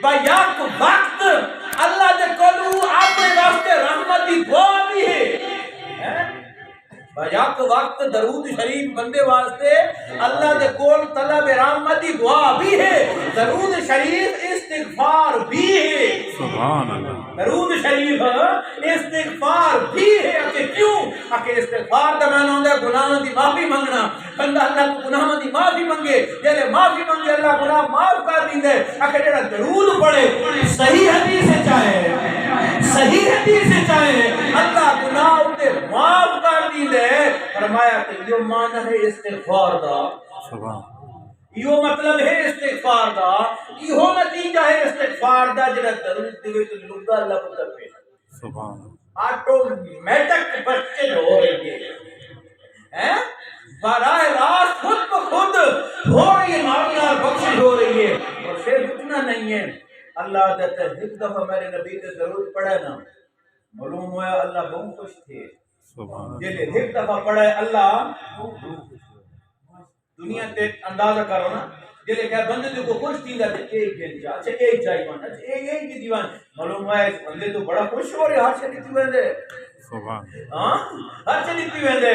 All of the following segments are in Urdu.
بیک وقت اللہ دے کولو اپنے واسطے رحمت دی دعا بھی ہے بیک وقت درود شریف بندے واسطے اللہ دے کول طلب رحمت دی دعا بھی ہے درود شریف استغفار بھی ہے سبحان اللہ درود شریف استغفار بھی ہے کہ کیوں کہ استغفار دا معنی ہوندا ہے گناہاں دی معافی منگنا بندہ اللہ کو گناہاں دی معافی منگے جے معافی منگے اللہ گناہ معاف کر دیندا ہے اگر جڑا درود پڑھے صحیح حدیث ہے صحیح حدیث ہے اللہ گناہ تے معاف کر دیندا ہے فرمایا کہ یہ معنی ہے استغفار دا سبحان یہ مطلب ہے استغفار دا یہ نتیجہ ہے استغفار دا جڑا درود دے وچ لگا لب تپے سبحان آٹومیٹک بچے ہو رہی ہے براہ راست خود بخود ہو رہی ہے ماریاں بخشش ہو رہی ہے اور پھر اتنا نہیں ہے اللہ دیتا ہے ایک دفعہ میرے نبی کے ضرور پڑھا نا معلوم ہوا اللہ بہت خوش تھے سبحان جلے ایک دفعہ پڑھا ہے اللہ دنیا تے اندازہ کرو نا جلے کہ بندے کو خوش تھی دا ایک گن جا اچھا ایک جائی مان اچھا ایک کی دیوان معلوم ہوا ہے بندے تو بڑا خوش ہو رہے ہر شریف ویندے سبحان ہاں ہر شریف ویندے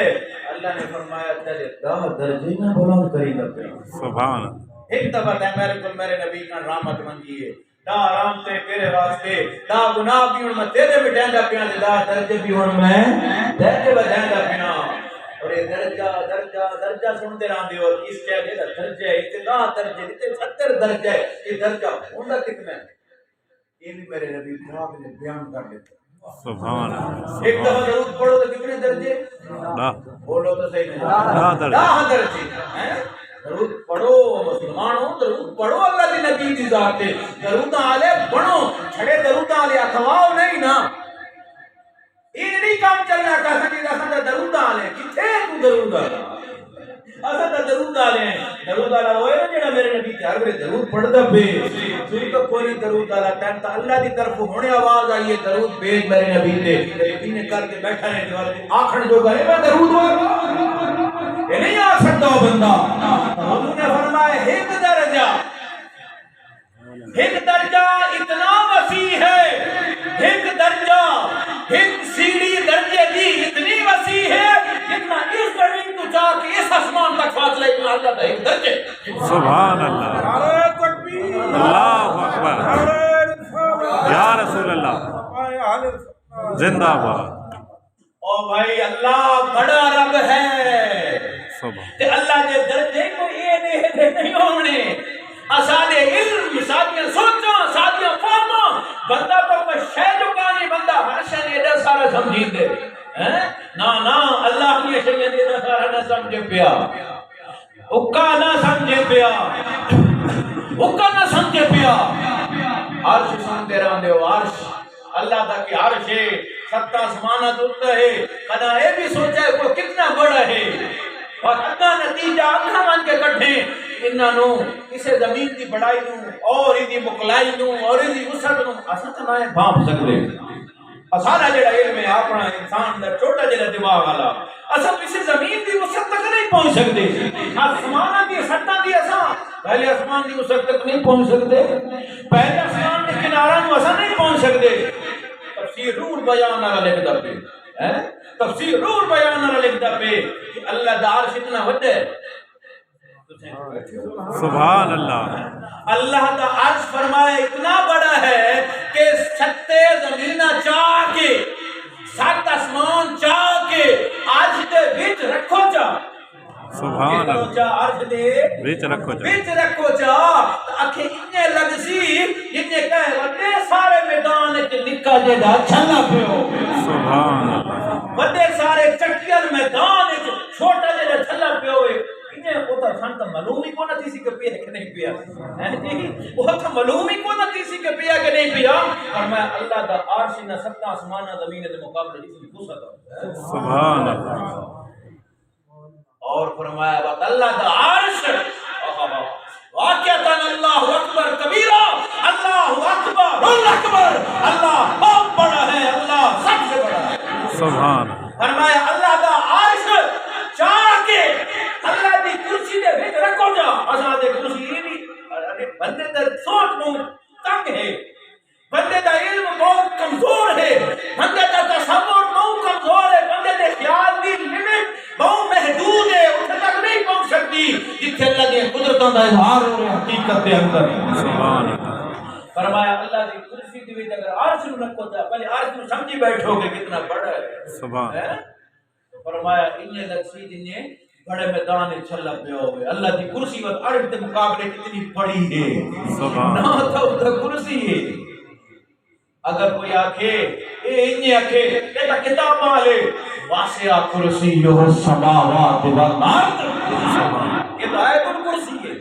اللہ نے فرمایا تیرے 10 درجے میں بلند کری لگے سبحان ایک دفعہ تے میرے کو میرے نبی کا رحمت منگی ہے دا آرام تے تیرے واسطے دا گناہ بھی ہن میں تیرے بٹھیندا پیاں دا درجے بھی ہن میں درجے بٹھیندا پیاں اور یہ درجہ سنتے رہتے ہو اس کے درجہ ہے اتنا درجہ اتنے 70 درجہ ہے یہ درجہ ہونا کتنا ہے یہ بھی میرے نبی پاک نے بیان کر دیتا سبحان اللہ ایک دفعہ درود پڑھو تو کتنے درجے بولو تو صحیح نہیں 10 درجے درود پڑھو مسلمانوں درود پڑھو اللہ دی نبی دی ذات تے درود والے بنو چھڑے درود والے اخواؤ نہیں نا یہ نہیں کام چلنا چاہتا کہ اساں درود والے کتھے تو درود والا اساں درود والے ہیں درود والا ہوئے نا جڑا میرے نبی تے ہر ویلے درود پڑھدا پے تو تو کوئی درود والا تے اللہ دی طرف ہونے آواز آئی ہے درود بھیج میرے نبی تے نبی نے کر کے بیٹھا ہے دیوار تے آکھن جو گئے میں درود والا یہ نہیں آ سکتا بندہ حضور نے فرمایا ایک درجہ اتنا وسیع ہے ایک درجہ ایک سیڑھی درجے دی اتنی وسیع ہے جتنا اس زمین تو جا کے اس آسمان تک فاصلہ اتنا اللہ کا ایک درجے سبحان اللہ نعرہ تکبیر اللہ اکبر یا رسول اللہ زندہ باد او بھائی اللہ بڑا رب ہے سبحان تے اللہ دے درجے کو یہ نہیں ہونے اسادے علم سادیاں سوچاں سادیاں فہماں بندہ تو کوئی شے جو کہانی بندہ ہر شے نے ایڈا سارا سمجھی دے نا اللہ کی شے نے ایڈا سارا نہ سمجھے پیا اوکا نہ سمجھے پیا عرش سنتے رہندے ہو عرش اللہ دا کی عرش ہے 7 آسماناں تے ہے کدا اے بھی سوچا ہے کوئی کتنا بڑا ہے اور اگا نتیجہ اکھاں مان کے کڈھے انہاں نو اسے زمین دی بڑائی نو اور دی مقلائی نو اور دی وسعت نو اساں تے نہ بھاپ سکدے اساں جڑا علم ہے اپنا انسان دا چھوٹا جڑا دماغ والا اساں کسی زمین دی وسعت تک نہیں پہنچ سکدے آسماناں دی سطح دی اساں پہلے آسمان دی وسعت تک نہیں پہنچ سکدے پہلے آسمان دے کنارے نو اساں نہیں پہنچ سکدے تفسیر روح بیان نہ لکھدا پے تفسیر روح بیان نہ لکھدا پے کہ اللہ دا عرش اتنا وڈا ہے سبحان اللہ اللہ کا عرش فرمایا اتنا بڑا ہے کہ 6 زمینہ چاہ کے 7 آسمان چاہ کے عرش دے وچ رکھو جا سبحان اللہ عرش دے وچ رکھو جا اکھے اتنے لگسی جتنے کہے وڈے سارے میدان وچ نکا جڑا چھلا پیو سبحان اللہ وڈے سارے چٹیل میدان وچ چھوٹا جڑا چھلا پیو وہ تو سن تو معلوم ہی کو نہ تھی سی کہ پیا کہ نہیں پیا وہ تو معلوم ہی کو نہ تھی سی کہ پیا کہ نہیں پیا اور میں اللہ دا عرش نہ 7 آسمان زمین دے مقابلے اس کی وسعت سبحان اللہ اور فرمایا بات اللہ دا عرش واقعتاً اللہ اکبر کبیرہ اللہ اکبر اللہ بہت بڑا ہے اللہ سب سے بڑا ہے سبحان فرمایا اللہ دا عرش چاہ کے اللہ دی کرسی دے وچ رکھو جا اساں دے کرسی نہیں بندے تے سوچ نو تنگ ہے، بندے دا علم بہت کمزور ہے، بندے دا تصور بہت کمزور ہے، بندے دے خیال دی لمٹ بہت محدود ہے، اتنے تک نہیں پہنچ سکتی جتنے اللہ دی قدرتوں دا اظہار ہو رہا ہے حقیقت دے اندر۔ سبحان اللہ فرمایا اللہ دی کرسی دی وچ اگر عرش نو رکھو تے پہلے عرش نو سمجھی بیٹھو گے کتنا بڑا ہے۔ سبحان فرمایا انہیں لکسی جنہیں بڑے میدان چھلا پہ ہوئے، اللہ دی کرسی وقت عرش دے مقابلے کتنی بڑی ہے، سبحان نہ تھا اس دا کرسی ہے۔ اگر کوئی آکھے اے انہیں آکھے ایتا کتاب مالے واسعہ کرسی یو السماوات والارض، یہ تو آیت الکرسی ہے،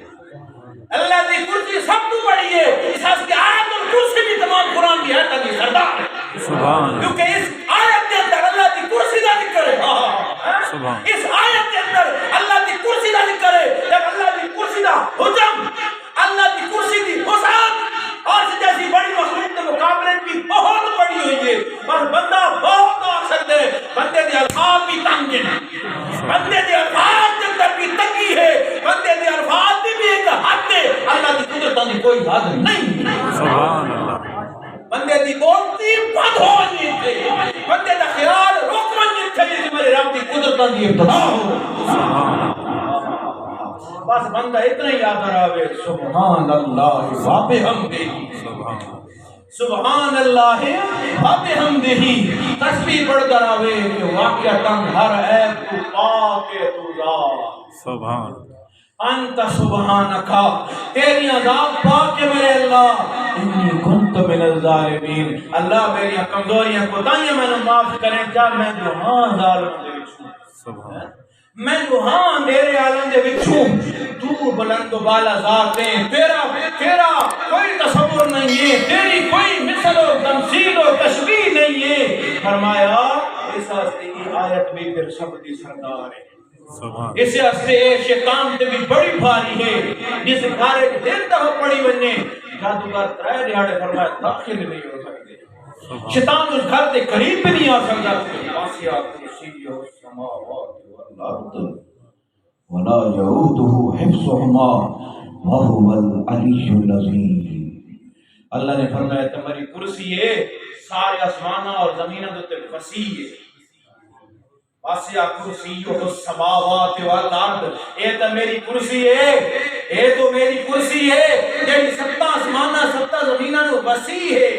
اللہ دی کرسی سب تو بڑی ہے، اس حس کے آیت الکرسی بھی تمام قرآن کی آیت کی سردار ہے، سبحان کیونکہ اس آیت کے اندر اللہ دی کرسی کا ذکر ہے، سبحان اس آیت کے اندر اللہ دی کرسی کا ذکر ہے، جب اللہ دی کرسی کا حجم، اللہ دی کرسی کی وسعت اور جیسی بڑی مخلوق کے مقابلے بھی بہت بڑی ہوئی ہے، پر بندہ بہت آ سکتے ہیں، بندے دے الفاظ بھی تنگ ہیں، بندے دے الفاظ کے اندر بھی تنگی ہے، بندے دے الفاظ بھی ایک حد ہے، اللہ دی قدرتوں کی کوئی حد نہیں۔ سبحان اللہ بندے دی بولتی بد ہو نہیں تھے، بندے دا خیال رکن نہیں تھے، جس میرے رب دی قدرتوں کی ابتدا ہو۔ سبحان اللہ بس بندہ اتنا ہی یاد رہے سبحان اللہ و بحمدہ، سبحان اللہ و بحمدہ، تسبیح پڑھتا رہے کہ واقعتاً ہر عیب تو پاک ہے تو ذات، سبحان انت سبحانکا، تیری عذاب پاک ہے میرے اللہ، انی کنت من الظالمین، اللہ میری کمزوریاں کوتاہیاں میں نے معاف کریں، جب میں جو ہاں ظالم دے وچ ہوں، سبحان میں جو ہاں میرے عالم دے وچ ہوں، تو بلند و بالا ذات ہے، تیرا کوئی تصور نہیں ہے، تیری کوئی مثل و تمثیل و تشبیہ نہیں ہے۔ فرمایا اس واسطے یہ آیت بھی پھر سب دی سردار ہے، سبحان اس واسطے شیطان تے بھی بڑی بھاری ہے، جس گھر دن تک پڑی ونے جادوگر ترے دیہاڑے فرمایا داخل نہیں ہو سکتے، شیطان اس گھر دے قریب بھی نہیں آ سکتا، واسعہ کرسی السماوات والارض ولا يؤوده حفظهما وهو العلی العظیم۔ اللہ نے فرمایا تمہاری کرسی ہے سارے آسمانوں اور زمینوں تے وسیع ہے، واسعہ کرسیہ السماوات والارض، اے تو میری کرسی ہے، اے تو میری کرسی ہے جڑی ستا آسماناں ستا زمیناں نو وسیع ہے،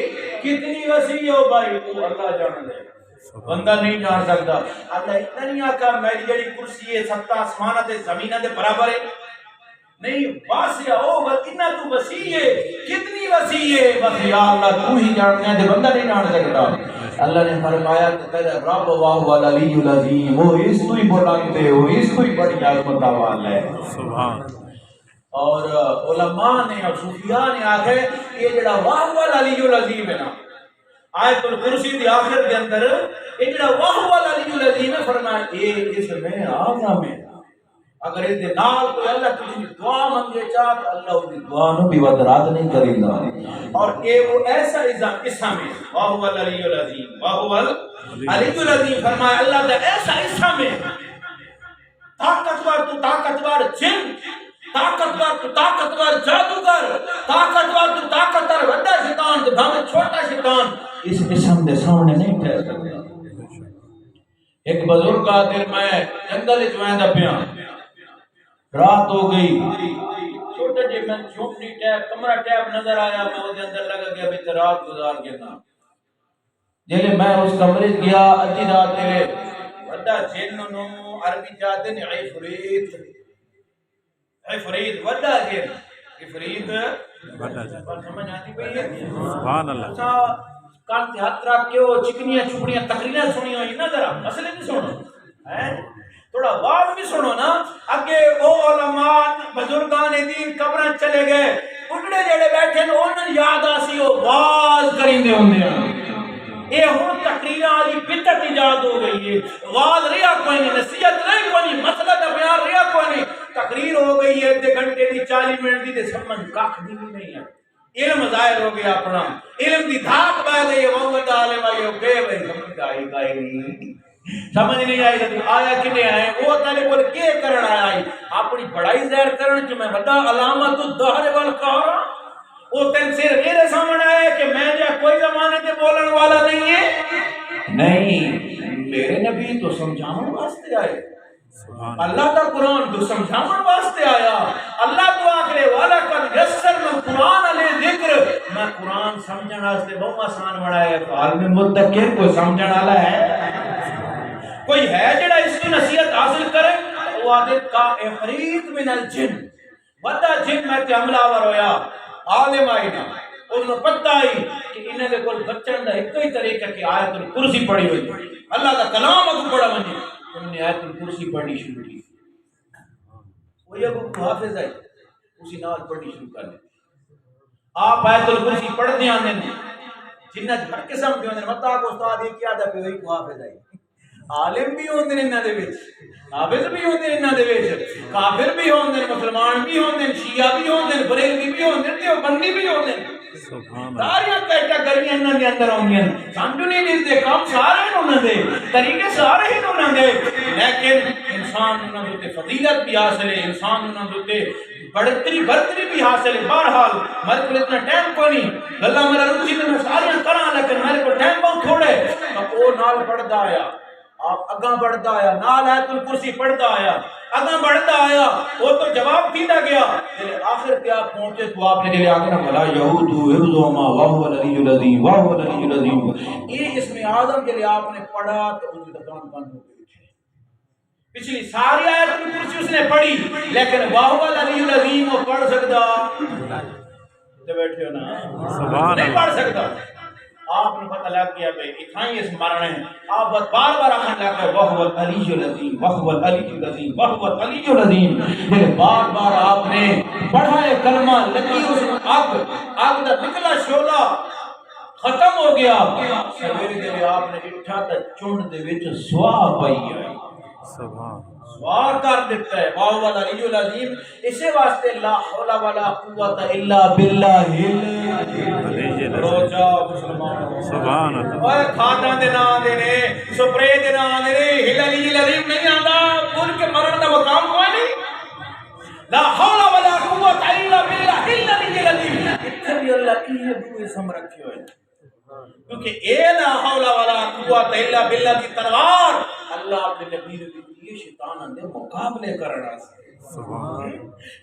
کتنی وسیع ہو بھائی تو اللہ جان دے، بندہ نہیں جان سکتا۔ اللہ اتنا نہیں آکھا میری جڑی کرسی ہے ستا آسماناں تے زمیناں دے برابر ہے، نہیں، واسعہ ہو اتنا تو وسیع ہے، کتنی وسیع ہے، بس یا اللہ تو ہی جاننا ہے، بندہ نہیں جان سکتا۔ اللہ نے فرمایا کہ تیرا رب واہ العلی العظیم، وہ اس تو ہی بلند ہے، وہ اس تو ہی بڑی عظمت والا ہے۔ سبحان اور علماء نے اور صوفیاء نے آکھے یہ جڑا واہ العلی العظیم ہے نا، آیت الکرسی دی آخر کے اندر یہ جڑا واہ العلی العظیم ہے، فرمایا یہ اس میں اعظم ہے، اگر اس دے نال کوئی اللہ تجھے دعا منگے چاہ تو اللہ اس دی دعا نو بھی ودرات نہیں کرے گا، اور یہ وہ ایسا اسم ہے واہ العلی العظیم، واہ العلی العظیم، فرمایا اللہ دا ایسا اسم ہے، طاقتور تو طاقتور جن، طاقتور تو طاقتور جادوگر، طاقتور تو طاقتور بڑا شیطان تو بھاوے چھوٹا شیطان اس اسم دے سامنے نہیں ٹھہر سکتا۔ ایک بزرگ کا دل میں جنگل وچ پیا، رات ہو گئی، چھوٹے جے میں جھونپڑی ٹیپ کمرہ ٹیپ نظر آیا، میں اس اندر لگا گیا بھی رات گزار کے نا، جلے میں اس کمرے گیا ادھی رات تیرے وڈا جن نو عربی جاتے نے عفریت، عفریت وڈا جن، عفریت بڑا جان پر سمجھ آتی پئی ہے، سبحان اللہ اچھا کان تے ہاتھ رکھ کے وہ چکنیاں چھپڑیاں تقریریں سنی ہوئی نا، ذرا مسئلے نہیں سنو ہیں، تھوڑا واز بھی سنو نا، اگے وہ علماء بزرگان دین قبراں چلے گئے، اٹھڑے جڑے بیٹھے نے انہاں یاد آسی وہ واز کریندے ہوندے ہیں، یہ ہن تقریراں والی بدعت ایجاد ہو گئی ہے، واز رہیا کوئی نہیں، نصیحت نہیں کوئی نہیں، مسئلہ دا بیان رہیا کوئی نہیں، تقریر ہو گئی ہے 1 گھنٹے دی 40 منٹ دی تے سمجھ کھ بھی نہیں ہے، علم ظاہر ہو گیا اپنا، علم دی دھاک بہ گئی ہے، محمد عالم آئے ہو گئے بھائی سمجھ آئی گئی نہیں، سمجھ نہیں آئی تو آیا کنے آئے، وہ تیرے بول کے کرن آیا ہے، اپنی بڑائی ظاہر کرن جو میں بڑا علامت الدہر والقہر، وہ تین صرف میرے سامنے آئے کہ میں جا کوئی زمانے تے بولن والا نہیں ہے؟ نہیں، میرے نبی تو سمجھاؤں واسطے آئے، اللہ کا قرآن تو سمجھاؤں واسطے آیا۔ اللہ تو آخرے والا کل یسر میں قرآن علیہ ذکر، میں قرآن سمجھن واسطے بہت آسان بنایا ہے۔ عالم متقین کوئی سمجھن والا ہے؟ کوئی ہے جڑا اس کی نصیحت حاصل کرے؟ وہ آدھے کا افریت من الجن، بڑا جن میں تے حملہ آور ہویا، عالم آئی نا اس نے پتہ آئی کہ انہیں دے کول بچن دا ایک ہی طریقہ کہ آیت الکرسی پڑھی ہوئی، اللہ کا کلام اگو پڑھا ونجے، انہوں نے آیت الکرسی پڑھنی شروع کی۔ وہ یہ کو حافظ آئی اسی نال پڑھنی شروع کر دی۔ آپ آیت الکرسی پڑھ دیں آنے جنہ ہر قسم کے ہوندے متا کو استاد یہ کیا دا پہ وہی کو حافظ آئی۔ عالم بھی ہوندے نے انہاں دے وچ، حافظ بھی ہوندے نے انہاں دے وچ، کافر بھی ہوندے نے، مسلمان بھی ہوندے نے، شیعہ بھی ہوندے نے، بریلوی بھی ہوندے نے، دیوبندی بھی ہوندے نے۔ ساری کیٹاگریاں انہاں دے اندر ہوندیاں، سمجھ نہیں دے کام سارے انہاں دے، طریقے سارے ہی انہاں دے، لیکن انسان انہاں دے فضیلت بھی حاصل ہے، انسان انہاں دے برتری بھی حاصل ہے۔ بہرحال میرے کو اتنا ٹائم کوئی نہیں، گلا میرا روچی میں ساری کراں، لیکن میرے کو ٹائم بہت تھوڑے، تو وہ نال پڑھدا آیا، آپ اگاں بڑھتا آیا، نال آیت الکرسی پڑھتا آیا، اگاں بڑھتا آیا، وہ تو جواب دیتا گیا، آخر پہ آپ پہنچے تو آپ نے جلے آگے نا بھلا یہودو حفظہما واہو العلی العظیم واہو العلی العظیم، یہ اسم اعظم جلے آپ نے پڑھا تو ان کی دکان بند ہو گئی۔ پچھلی ساری آیت الکرسی اس نے پڑھی، لیکن واہو العلی العظیم وہ پڑھ سکتا تو بیٹھے ہو نا، نہیں پڑھ سکتا۔ آپ نے پتہ لگ گیا بھئی اتھائی اس مرنے ہیں، آپ بار بار آخر لگ گئے وَهُوَ الْعَلِيُّ الْعَظِيمُ وَهُوَ الْعَلِيُّ الْعَظِيمُ وَهُوَ الْعَلِيُّ الْعَظِيمُ، یہ بار بار آپ نے پڑھا ہے کلمہ، لگی اس میں آگ دا نکلا شولہ ختم ہو گیا، سویرے دے آپ نے اٹھا تا چونڈ دے وچ سوا پئی آئی، سوا کر دیتا ہے واہو العلی العظیم۔ اسی واسطے لا حول ولا قوت الا باللہ روجا مسلمان سبحان اللہ، اور کھانا دے نام دے نے، سپرے دے نام دے نے، العلی العظیم نہیں آندا، ان کے مرن دا مقام کوئی نہیں۔ لا حول ولا قوت الا باللہ العلی العظیم، اتنے بھی اللہ کی ہے بھی اسم رکھے ہوئے، کیونکہ اے لا حول ولا قوت الا باللہ کی تلوار اللہ اپنے نبی نے دی شیطان دے مقابلے کرنا ہے،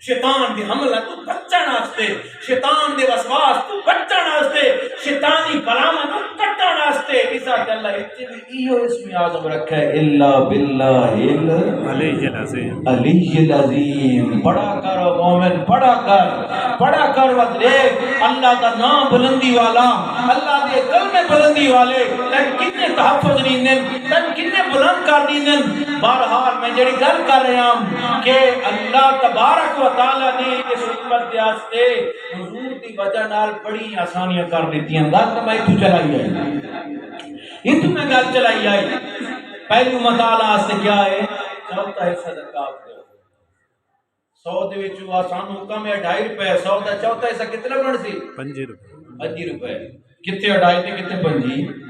شیطان دی حملہ تو بچن واسطے، شیطان دے وسواس تو بچن واسطے، شیطانی کلام تو کٹن واسطے، اس کہ اللہ اتنے بھی ایو اسم اعظم رکھا ہے الا باللہ العلی العظیم، علی العظیم۔ پڑھا کر مومن، پڑھا کر وقت دیکھ اللہ دا نام بلندی والا، اللہ دے کلمے بلندی والے، تن کتنے تحفظ نہیں، تن کتنے بلند کر نہیں۔ بہرحال میں جڑی گل کر رہا ہوں کہ اللہ تبارک و تعالی نے اس امت کے واسطے حضور دی وجہ نال بڑی آسانیاں کر دیتی ہیں۔ گل تو میں اتو چلائی آئی، اتو میں گل چلائی آئی۔ پہلی امت آلہ واسطے کیا ہے؟ چوتھا حصہ زکات دو۔ 100 دے وچوں آسان حکم ہے 2.5 روپے، 100 دا چوتھا حصہ کتنا بن سی؟ 5 روپے۔ کتے 2.5 تے کتے 5؟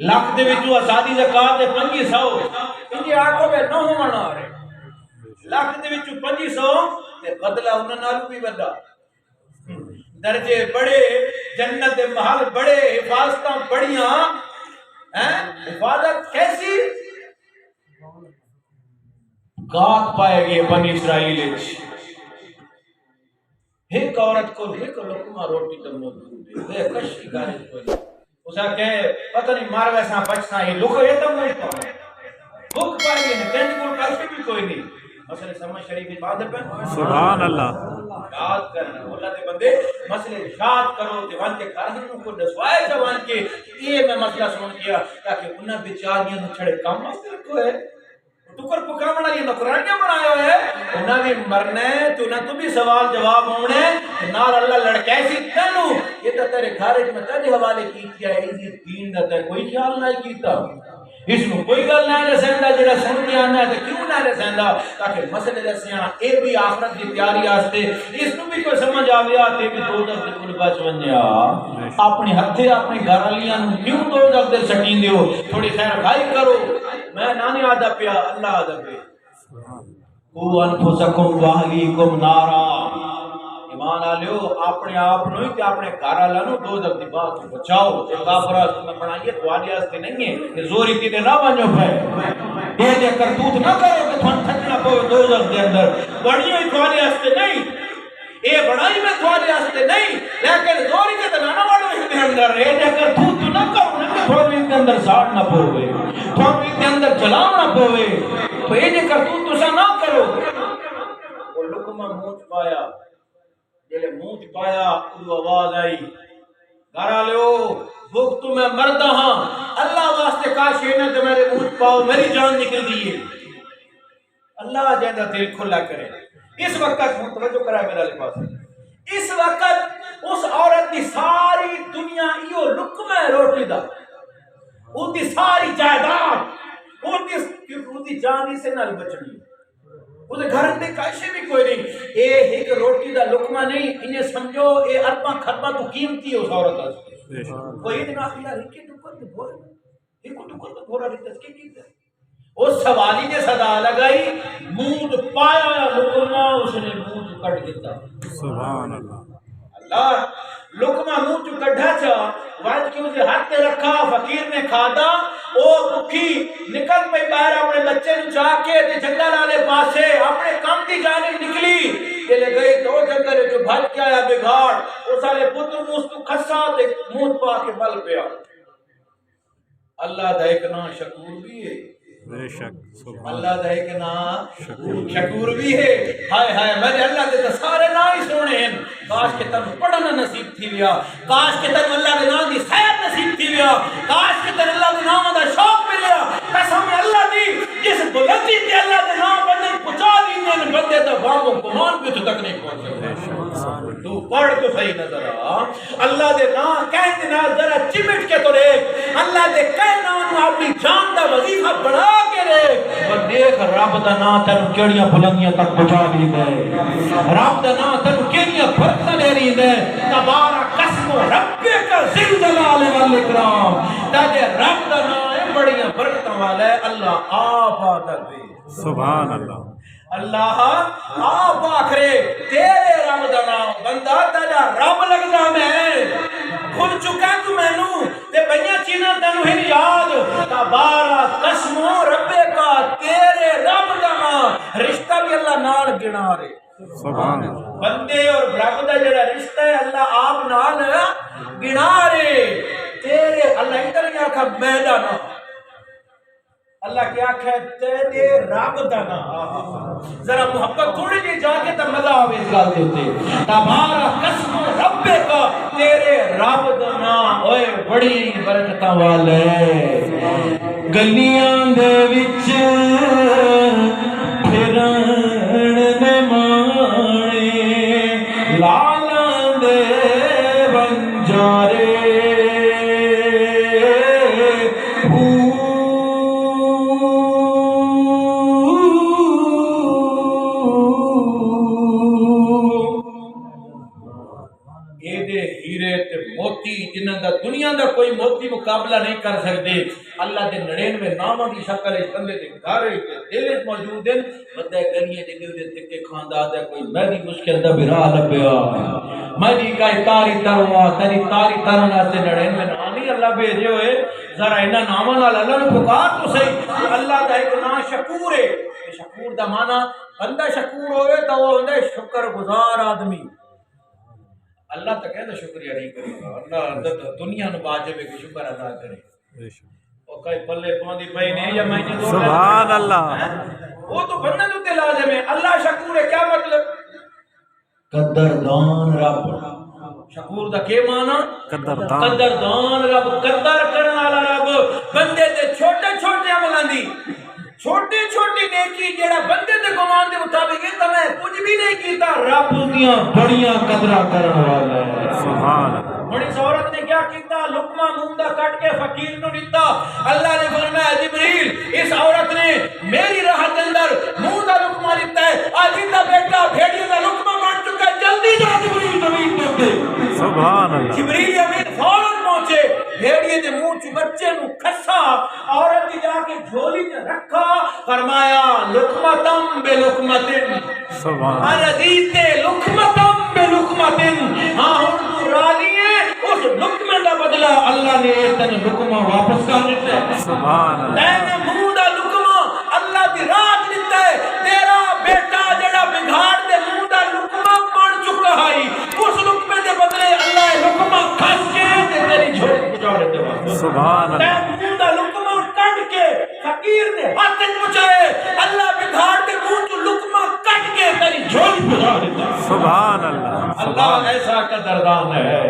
لاکھ دے وچوں آزادی زکات دے 500، انجی آکھو میں نہ ہونا آ رہے، لاکھ دے وچوں 500 تے بدلہ انہاں نال بھی وڈا، درجے بڑے، جنت دے محل بڑے، حفاظتاں بڑیاں، حفاظت کیسی؟ گات پائے گئے بنی اسرائیل وچ، ایک عورت کو ایک لقمہ روٹی تو موجود ہے، کشی گارج کوئی اسا کہے پتہ نہیں مار ویسا بچنا ہی لکھو یہ تو نہیں پاؤں بک پائے گئے ہیں، تینج کو کر بھی کوئی نہیں۔ مسئلے سمجھ شریف عبادت ہے، سبحان اللہ، یاد کرنا اللہ کے بندے مسئلے یاد کرو، دیوان کے کارہنوں کو نسوائے جوان کے یہ میں مسئلہ سمجھ گیا تاکہ انہاں بیچاریاں نو چھڑے کام واسطے رکھو ہے، ٹکر پکامنا یہ نکرانیاں بنایا ہے، انہاں بھی مرنے تو انہاں تو بھی سوال جواب ہونے، نال اللہ لڑکیسی تنو یہ تو تیرے گھارج میں تجھے حوالے کیتیا ہے، اسی دین دا تے کوئی خیال نہیں کیتا، اس میں کوئی گل نہیں رسندہ، جڑا سن کے آنا ہے تو کیوں نہیں رسندہ، تاکہ مسئلے رسیاں اے بھی آخرت کی تیاری آستے، اس میں بھی کوئی سمجھ آویا تے بھی دوزخ دے کل بچ ونجا، اپنی ہتھے اپنی گھرالیاں کیوں دوزخ دے سٹین دیو، تھوڑی خیر خائی کرو، میں نانی آدھا پیا اللہ آدھا پیا، قُوْ أَنفُسَكُمْ وَأَهْلِيكُمْ نَارًا، ایمان آلیو اپنے آپ نو ہی تے اپنے گھر والا نو دوزخ دی بات تو بچاؤ اے کافرہ تمہیں بنائیے تواڈے واسطے نہیں ہے کہ زوری تی نہ ونجو پے اے جے کرتوت نہ کرو کہ تھن تھکنا پے دوزخ دے اندر بڑی ہوئی تواڈے واسطے نہیں اے بڑائی میں تواڈے واسطے نہیں لیکن زوری تے نہ وڑو اس دے اندر اے جے کرتوت نہ کرو نہ کہ تھوڑے دے اندر ساڑ نہ پوے تھوڑے دے اندر جلام نہ پوے تو اے جے کرتوت تسا نہ کرو وہ لقمہ منہ پایا جلے منہ پایا ادو آواز آئی گھر آلیو بھوک تو میں مردا ہاں اللہ واسطے کاش یہ نہ کہ میرے منہ پاؤ میری جان نکل دیئے اللہ جیندہ دل کھلا کرے اس وقت متوجہ کرا ہے میرا لباس اس وقت اس عورت دی ساری دنیا ایو لقمہ روٹی دا وہ دی ساری جائیداد وہ دی جانی سے نہ بچنی وہ گھر میں کائشے بھی کوئی نہیں اے ایک روٹی دا لقمہ نہیں انہیں سمجھو اے ارباں کھرباں تو قیمتی ہے اس عورت ہے وہ یہ دن آخری یار ایک ٹکر تو بھورا ایک ٹکر تو بھورا رہتا ہے کی ہے اس سوالی نے صدا لگائی مود پایا لقمہ اس نے مود کٹ دیتا سبحان اللہ اللہ لقمہ منہ چو کڈھا چا وائد کی اسے ہاتھ تے رکھا فقیر نے کھادا او بکھی نکل پئی باہر اپنے بچے نو چاہ کے تے جنگل والے پاسے اپنے کام دی جانب نکلی تے لے گئی تو جنگل جو بھج کے آیا بگاڑ اس والے پتر نو اس تو کھسا تے منہ پا کے بل پیا اللہ دا ایک نام شکور بھی ہے بے شک سبحان اللہ دا ایک نام شکور بھی ہے ہائے ہائے میرے اللہ دے تو سارے نام ہی سونے ہیں کاش کہ تن پڑھنا نصیب تھی لیا کاش کہ تن اللہ دے نام دی سیر نصیب تھی لیا کاش کہ تن اللہ دے نام دا شوق ملیا قسم اللہ دی جس بلندی تے اللہ دے نام بندے پہنچا دینے بندے دا بابوں کمان بھی تو تک نہیں پہنچ سکتے تو پڑھ تو صحیح نظر آ اللہ دے نام کہہ دینا ذرا چمٹ کے تو دیکھ اللہ دے کہہ نام اپنی جان دا وظیفہ بڑھا کے دیکھ اور دیکھ رب دا نام تینو کیڑیاں بلندیاں تک پہنچا دی دے رب دا نام تینو کیڑیاں برکتاں دے رہی دے تبارک اسم ربک ذی الجلال والاکرام تاکہ رب دا نام بڑیاں برکتاں والا ہے اللہ آپ آدھر دے سبحان اللہ اللہ آپ آخرے تیرے رب دا نام بندہ تیرا رب لگدا میں کھل چکا تو میں نو تے بھئیاں چینا تینو ہی یاد تبارک قسم ربے کا تیرے رب دا نام رشتہ بھی اللہ نال گنا رہے سبحان اللہ بندے اور رب دا جڑا رشتہ ہے اللہ آپ نال گنا رہے تیرے اللہ ادھر کیا کہا میدان اللہ کیا کہتے تیرے رب دا نام ذرا محبت تھوڑی جی جا کے تب مزہ آوے اس گال دیتے تبارک قسم ربے کا تیرے رب دا نام اوے بڑی برکتاں والے گلیاں دے وچ پھرن دے مانے لالاں دے بنجارے جنہاں دا دنیا دا کوئی موتی مقابلہ نہیں کر سکتے اللہ دے 99 ناماں دی شکل ہے بندے دے گھر دل وچ موجود ہیں بندے گلیاں دے دل دے تکے کھاندا ہے کوئی میری مشکل دا بھرا لبیا میری کائی تاری تروا تیری تاری ترن واسطے 99 نام نہیں اللہ بھیجے ہوئے ذرا انہاں ناماں نال اللہ نو پکار تو صحیح اللہ دا ایک نام شکور ہے شکور دا معنی بندہ شکور ہوئے تو وہ ہوندا شکر گزار آدمی اللہ تو کہنا شکریہ نہیں کرے گا اللہ دنیا نو واجب ہے کہ شکر ادا کرے اور کئی پلے پوندی پئی نہیں یا میں جو سبحان اللہ وہ تو بندے تو تے لازم ہے اللہ شکور ہے کیا مطلب قدردان رب شکور دا کے معنی قدردان رب قدر کرنے والا رب بندے تے چھوٹے چھوٹے عملاں دی چھوٹی چھوٹی نیکی جڑا بندے دے گمان دے مطابق ہے تے میں کچھ بھی نہیں کیتا رب دیاں بڑیاں قدراں کرن والا ہے سبحان بڑی عورت نے کیا کیتا لقمہ منہ دا کٹ کے فقیر نو دتا اللہ نے فرمایا جبریل اس عورت نے میری راہ دے اندر منہ دا لقمہ دتا ہے آج دا بیٹا بھیڑیے دا لقمہ بن چکا ہے جلدی جا جبریل زمین تے سبحان اللہ جبریل امین فوراً پہنچے بھیڑیے دے منہ چ بچے نو کھسا عورت دی جا کے جھولی تے رکھا فرمایا لقمتم بلقمتن سبحان ارضیت لقمتم بلقمۃ، ہاں ہن تو راضی ہے اس لقمے دا بدلہ اللہ نے تن لقمہ واپس کر دیتا ہے۔ سبحان اللہ تینے منہ دا لقمہ اللہ دی راہ دیتا ہے، تیرا بیٹا جڑا بگاڑ دے منہ دا لقمہ بن چکا ہے، اس لقمے دے بدلے اللہ لقمہ کھس کے تے تیری جھولی پہنچا دیتا ہے۔ سبحان اللہ تے منہ دا لقمہ کٹ کے فقیر دے ہاتھ وچ پہنچائے، اللہ بگاڑ دے منہ تو لقمہ کٹ کے تیری جھولی پہنچا دیتا ہے۔ سبحان اللہ اللہ ایسا قدردان ہے۔